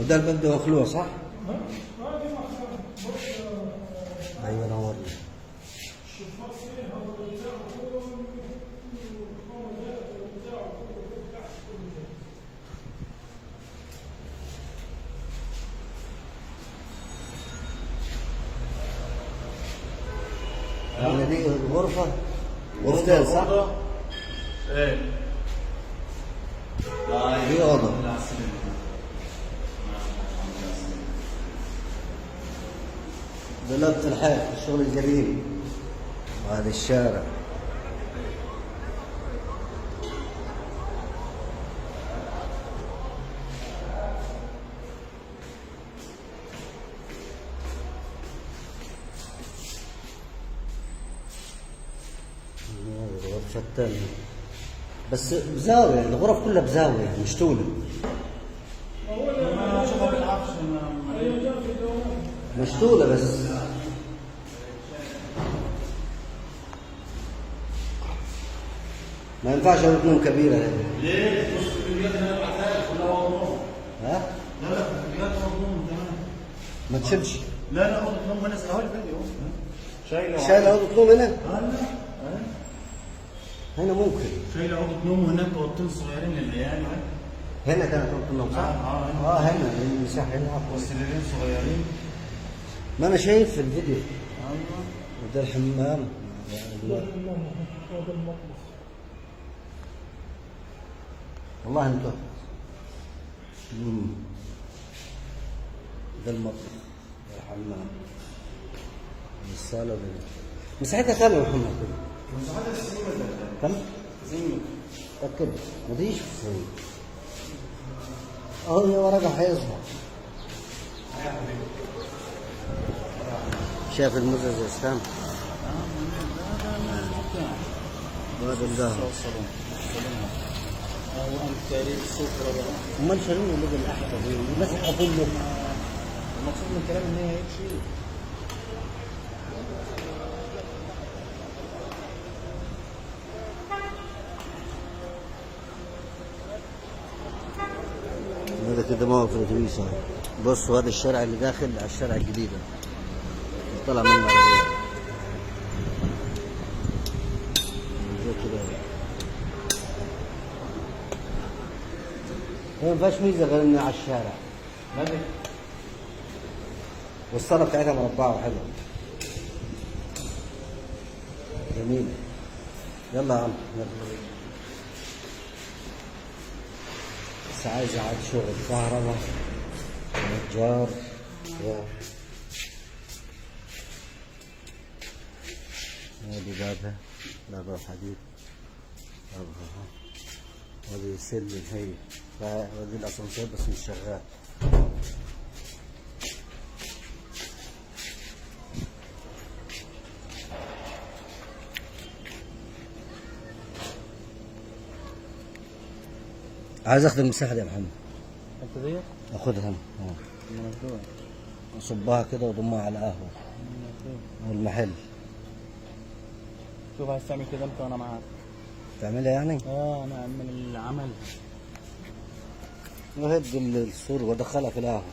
وده الباب ده مخلوع صح؟ ايوه نور لي. يعني دي غرفة غرفتين صح؟ ايه دي أوضة. ده لبس الحيط الشغل القديم. وهذا الشارع. الغرفة الثانية بس بزاوية، الغرف كلها بزاوية مش طولة. انا اشوفها بالعكس. مش طولة بس. ما ينفعش اوضة نوم كبيرة هذه. ليه؟ بص البيت انا بعتها كلها اوضه. ها؟ لا لا البيت اوضه نوم تمام. ما تشيلش. لا لا اوضه نوم انا سألها فيديو. شايلة أوضة نوم هنا؟ لا هنا ممكن. شايله اوضه نوم وهناك اوضتين صغيرين للعيال. هنا كانت أوضة النوم صح؟ هنا المساحة هنا أفضل. والسريرين صغيرين. ما أنا شايف في الفيديو. ايوه. وده الحمام. والله انتهى. ده المطبخ، ده الحمام، الصالة، مساحتها كام يا محمد؟ مساحتها 90 متر. كم؟ 90 متر. تأكد ما تجيش في الصين. اهو هي ورقة حيظهر. شايف المزز يا اسلام؟ وهذا الذهب. امال شالوه اللي الاحمر المسح كله. المقصود من الكلام ان هي هيك شيء. هذا كده موقف الاتوبيس اهو. بصوا هذا الشارع اللي داخل على الشارع الجديد اللي طلع منه عربية. زي كده. ما ينفعش ميزة غير انها على الشارع. والصالة بتاعتها مربعة وحلوة. جميلة. يلا يا عم يلا. بس عايز عاد شغل كهرباء ونجار هذه بابها بابها حديد. وهذه سلم هي. وهذه الاسانسير بس مش شغال. عايز اخذ المساحه دي يا محمد. انت ديت؟ اخذها انا. ممنوع. اصبها كده واضمها على قهوه. والمحل. شوف عايز تعمل كده امتى وانا معاك. تعملها يعني؟ انا اعمل العمل. وهد السور وادخلها في القهوه.